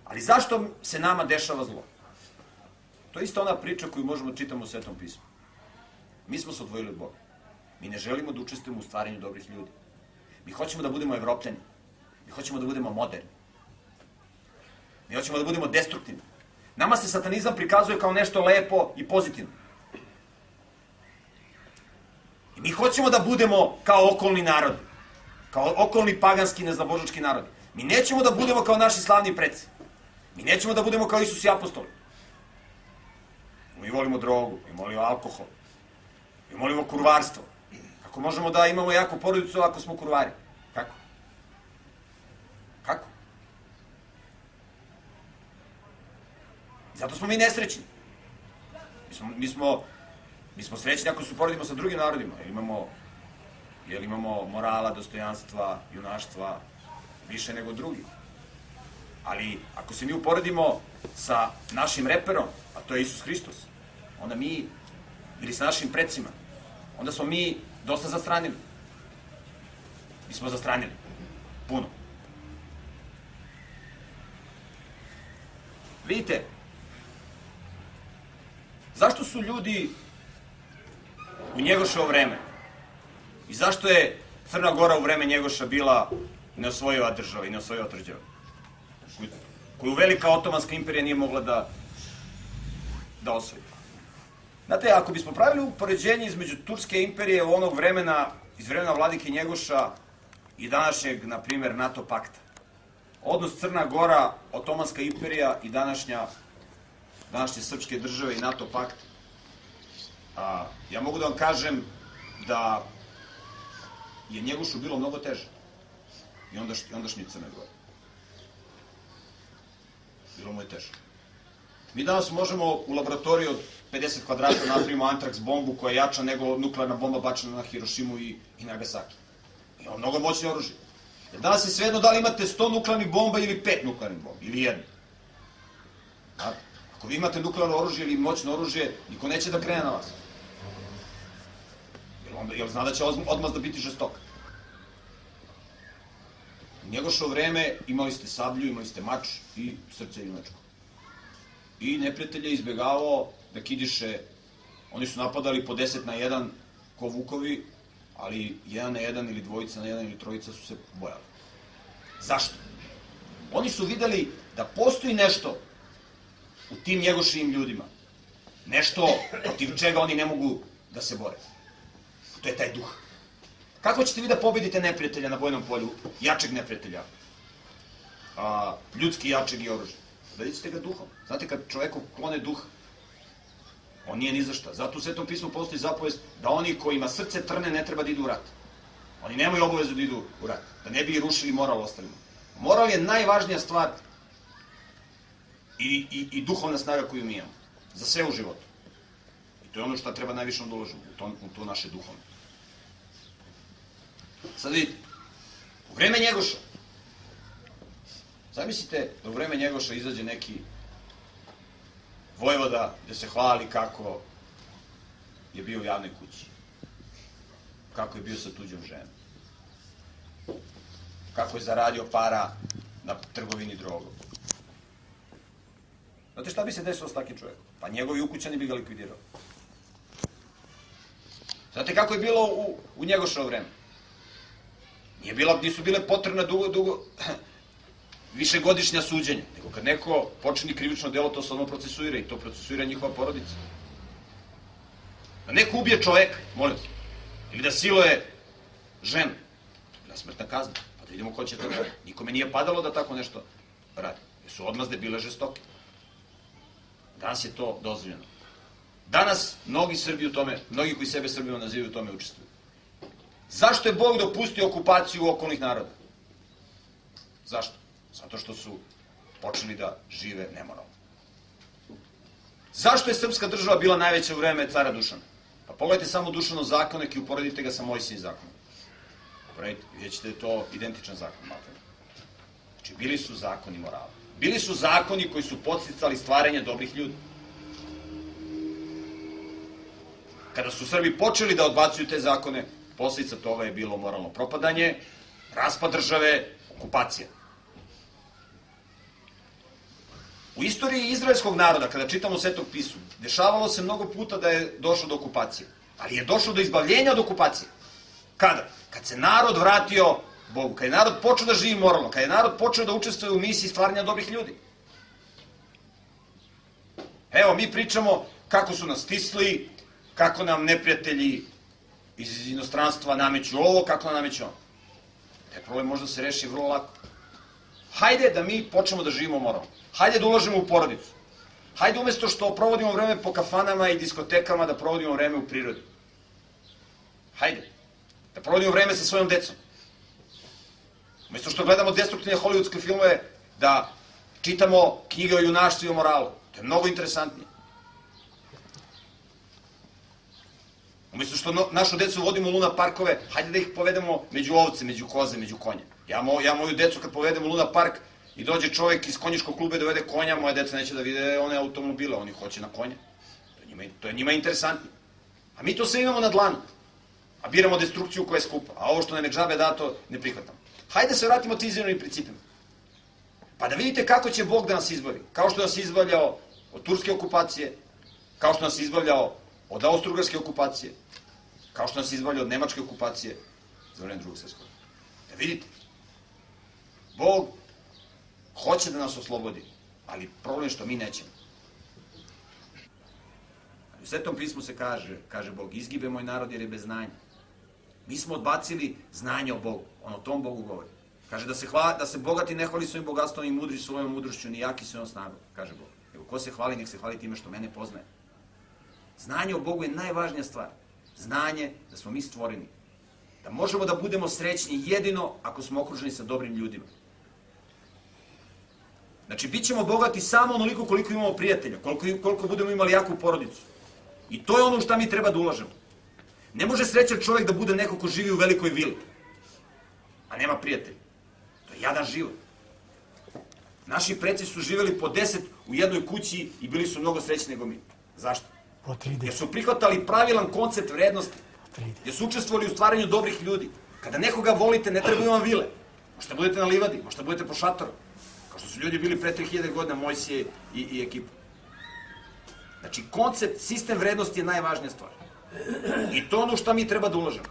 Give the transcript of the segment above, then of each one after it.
Ali zašto se nama dešava zlo? To je isto ona priča koju možemo čitamo u Svetom pismu. Mi smo se odvojili od Boga. Mi ne želimo da učestvujemo u stvaranju dobrih ljudi. Mi hoćemo da budemo Evropljani. Mi hoćemo da budemo moderni. Mi hoćemo da budemo destruktivni. Nama se satanizam prikazuje kao nešto lepo i pozitivno. I mi hoćemo da budemo kao okolni narodi. Kao okolni paganski neznabožački narodi. Mi nećemo da budemo kao naši slavni preci. Mi nećemo da budemo kao Isus i apostoli. Mi volimo drogu, mi volimo alkohol, mi volimo kurvarstvo. Kako možemo da imamo jaku porodicu ako smo kurvari? Kako? Kako? Zato smo mi nesrećni. Mi smo srećni ako se uporedimo sa drugim narodima. Jer imamo morala, dostojanstva, junaštva, više nego drugi. Ali ako se mi uporedimo sa našim reperom, a to je Isus Hristos, onda mi, ili sa našim precima, onda smo mi dosta zastranili. Mi smo zastranili. Puno. Vidite, zašto su ljudi u Njegoševo vreme i zašto je Crna Gora u vreme Njegoša bila neosvojiva država i neosvojiva tvrđava, koju velika otomanska imperija nije mogla da osvoji? Znate, ako bismo pravili upoređenje između Turske imperije u onog vremena, iz vremena vladike Njegoša i današnjeg, na primjer, NATO pakta, odnos Crna Gora, otomanska imperija i današnje srpske države i NATO pakt, ja mogu da vam kažem da je Njegošu bilo mnogo teže i ondašnje Crne Gore. Bilo mu je teže. Mi danas možemo u laboratoriji od 50 kvadrata napravimo antraks bombu koja je jača nego nuklearna bomba bačena na Hirošimu i Nagasaki. Imamo mnogo moćne oružje. Jer danas je svejedno da li imate 100 nuklearnih bomba ili 5 nuklearnih bomba, ili 1. Ako vi imate nuklearno oružje ili moćno oružje, niko neće da krene na vas. Jer zna da će odmazda biti žestok. U Njegoševo vreme imali ste sablju, imali ste mač i srce junačko. I neprijatelj je izbjegavao da kidiše. Oni su napadali po 10 na 1 ko vukovi, ali 1 na 1 ili 2 na 1 ili 3 su se bojali. Zašto? Oni su videli da postoji nešto u tim Njegoševim ljudima. Nešto protiv čega oni ne mogu da se bore. To je taj duh. Kako ćete vi da pobedite neprijatelja na bojnom polju, jačeg neprijatelja, ljudski jačeg i oružja? Pobedite ga duhom. Znate, kad čoveku klone duh, on nije ni za šta. Zato u Svetom pismu postoji zapovest da oni kojima srce trne ne treba da idu u rat. Oni nemaju obavezu da idu u rat, da ne bi rušili moral ostalima. Moral je najvažnija stvar i duhovna snaga koju mi imamo. Za sve u životu. I to je ono što treba najviše da uložimo, u to naše duhovno. Sad vidite, u vreme Njegoša, zamislite da u vreme Njegoša izađe neki vojvoda gde se hvali kako je bio u javnoj kući, kako je bio sa tuđom ženom, kako je zaradio para na trgovini drogom. Znate šta bi se desilo s takim čovjekom? Pa njegovi ukućani bi ga likvidirali. Znate kako je bilo u Njegoševo vreme? Nisu bile potrebne dugo višegodišnja suđenja, nego kad neko počini krivično delo, to se odmah procesuira i to procesuira njihova porodica. Da neko ubije čoveka, molim se, ili da siluje ženu, to je bila smrtna kazna, pa da vidimo ko će to raditi. Nikome nije padalo da tako nešto radi, jer su odmazde bile žestoke. Danas je to dozvoljeno. Danas mnogi Srbi u tome, mnogi koji sebe Srbima nazivaju u tome učestvuju. Zašto je Bog dopustio okupaciju okolnih naroda? Zašto? Zato što su počeli da žive nemoralno. Zašto je srpska država bila najveća u vreme cara Dušana? Pa pogledajte samo Dušanov zakonik i uporedite ga sa Mojsijevim zakonom. Vidjet ćete da je to identičan zakon. Znači, bili su zakoni morala. Bili su zakoni koji su podsticali stvaranje dobrih ljudi. Kada su Srbi počeli da odbacuju te zakone, posljedica toga je bilo moralno propadanje, raspad države, okupacija. U istoriji izraelskog naroda, kada čitamo Svetog pisma, dešavalo se mnogo puta da je došlo do okupacije. Ali je došlo do izbavljenja od okupacije. Kada? Kad se narod vratio Bogu, kad je narod počeo da živi moralno, kad je narod počeo da učestvuje u misiji stvaranja dobrih ljudi. Evo, mi pričamo kako su nas stisli, kako nam neprijatelji iz inostranstva nameću ovo, kako nam nameću ovo. Taj problem možda se reši vrlo lako. Hajde da mi počnemo da živimo moralno. Hajde da ulažemo u porodicu. Hajde umesto što provodimo vreme po kafanama i diskotekama, da provodimo vreme u prirodi. Hajde. Da provodimo vreme sa svojom decom. Umesto što gledamo destruktivne hollywoodske filmove, da čitamo knjige o junaštvu i o moralu. To je mnogo interesantnije. Umesto što našu decu vodimo u luna parkove, hajde da ih povedemo među ovce, među koze, među konje. Ja moju decu kad povedem u luna park i dođe čovjek iz konjičkog kluba i dovede konja, moja deca neće da vide one automobile, oni hoće na konje. To je njima interesantnije. A mi to sve imamo na dlanu. A biramo destrukciju koja je skupa. A ovo što nam je džabe dato, ne prihvatamo. Hajde se vratimo tizirnim principima. Pa da vidite kako će Bog da nas izbavi. Kao što nas izbavljao od turske okupacije, kao što nas izbavljao od austrougarske okupacije, kao što nas izbavljao od nemačke okupacije za vreme Drugog svjetskog rata. Da vidite. Bog hoće da nas oslobodi, ali problem je što mi nećemo. U Svetom pismu se kaže Bog, izgibe moj narod jer je bez znanja. Mi smo odbacili znanje o Bogu, on o tom Bogu govori. Kaže da se bogati ne hvali svojim bogatstvom i mudri svojom mudrošću, ni jaki svojom snagom, kaže Bog. Nego ko se hvali, nek se hvali time što mene poznaje. Znanje o Bogu je najvažnija stvar. Znanje da smo mi stvoreni. Da možemo da budemo srećni jedino ako smo okruženi sa dobrim ljudima. Znači, bit ćemo bogati samo onoliko koliko imamo prijatelja, koliko budemo imali jaku porodicu. I to je ono u šta mi treba da ulažemo. Ne može srećan čovjek da bude neko ko živi u velikoj vili, a nema prijatelja. To je jadan život. Naši preci su živjeli po 10 u jednoj kući i bili su mnogo srećni nego mi. Zašto? Jer su prihvatali pravilan koncept vrednosti. Jer su učestvovali u stvaranju dobrih ljudi. Kada nekoga volite, ne trebaju vam vile. Možete budete na livadi, možete budete po šatoru. Kao što su ljudi bili pre 3000 godina, Mojsije i ekipa. Znači, koncept, sistem vrednosti je najvažnija stvar. I to ono što mi treba da ulažemo.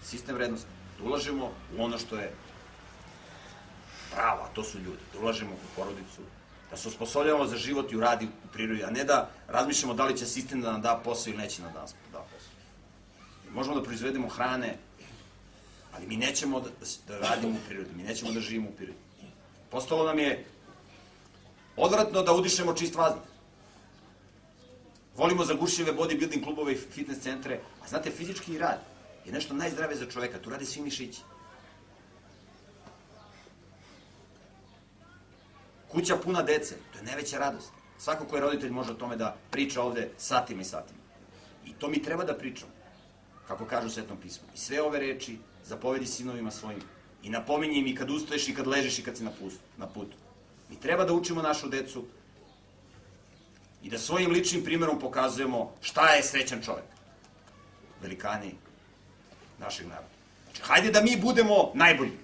Sistem vrednosti. Da ulažemo u ono što je pravo, a to su ljudi. Da ulažemo u porodicu, da se osposobljavamo za život i u rad i u prirodi, a ne da razmišljamo da li će sistem da nam da posao ili neće nam da posao. Mi možemo da proizvedemo hrane, ali mi nećemo da radimo u prirodi, mi nećemo da živimo u prirodi. Postalo nam je odvratno da udišemo čist vazduh. Volimo zagušljive bodybuilding klubove i fitness centre, a znate, fizički rad je nešto najzdravije za čoveka, tu rade svi mišići. Kuća puna dece, to je najveća radost. Svako ko je roditelj može o tome da priča ovde satima i satima. I to mi treba da pričamo, kako kažu u Svetom pismu. I sve ove reči zapovedi sinovima svojim i napominji im i kad ustaješ i kad ležeš i kad si na putu. Mi treba da učimo našu decu i da svojim ličnim primjerom pokazujemo šta je srećan čovjek. Velikani našeg naroda. Znači, hajde da mi budemo najbolji,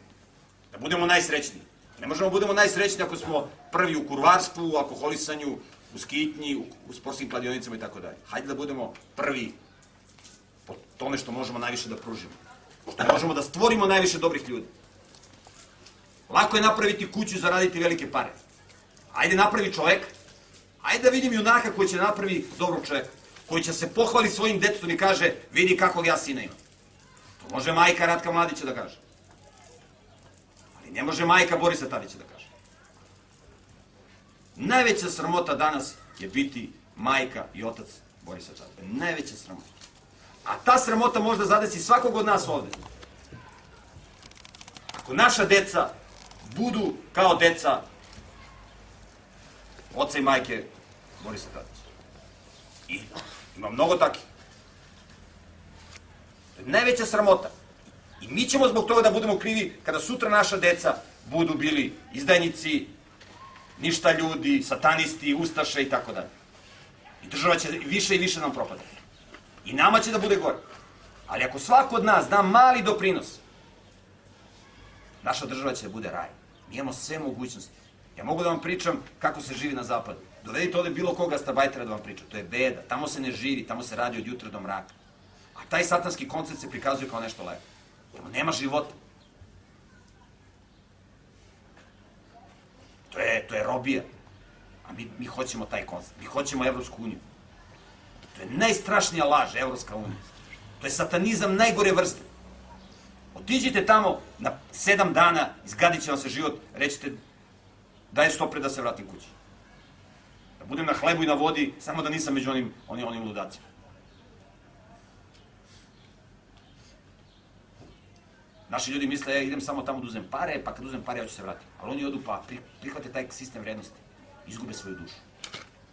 da budemo najsrećniji. Ne možemo da budemo najsrećniji ako smo prvi u kurvarstvu, u alkoholisanju, u skitnji, u sportskim kladionicama i tako dalje. Hajde da budemo prvi po tome što možemo najviše da pružimo. Što možemo da stvorimo najviše dobrih ljudi. Lako je napraviti kuću i zaraditi velike pare. Hajde napravi čovjek, hajde da vidim junaka koji će napravi dobrog čovjeka, koji će se pohvali svojim detetom i kaže, vidi kakvog ja sina imam. To može majka Ratka Mladića da kaže. Ali ne može majka Borisa Tadića da kaže. Najveća sramota danas je biti majka i otac Borisa Tadića. Najveća sramota. A ta sramota možda zadesi svakog od nas ovde. Ako naša deca budu kao deca oca i majke Borisa Tadića. I ima mnogo takih. To je najveća sramota. I mi ćemo zbog toga da budemo krivi kada sutra naša deca budu bili izdajnici, ništa ljudi, satanisti, ustaše i tako dalje. I država će više i više nam propadati. I nama će da bude gore. Ali ako svako od nas da mali doprinos, naša država će da bude raj. Mi imamo sve mogućnosti. Ja mogu da vam pričam kako se živi na zapadu. Dovedite ovde bilo koga gastarbajtera da vam priča. To je beda. Tamo se ne živi, tamo se radi od jutra do mraka. A taj satanski koncept se prikazuje kao nešto lepo. Tamo nema života. To je robija. A mi hoćemo taj koncept. Mi hoćemo Evropsku uniju. To je najstrašnija laž, Evropska unija. To je satanizam najgore vrste. Otiđite tamo na 7 dana, izgadit će vam se život, rećete daj što pre da se vratim kući. Da budem na hlebu i na vodi, samo da nisam među onim ludacima. Naši ljudi misle, ja idem samo tamo da uzem pare, pa kad uzem pare ja ću se vratiti. Ali oni odu pa prihvate taj sistem vrednosti. Izgube svoju dušu.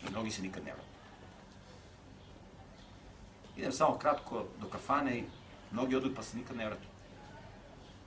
I mnogi se nikad ne vrati. Idem samo kratko do kafane i mnogi odu pa se nikad ne vrati.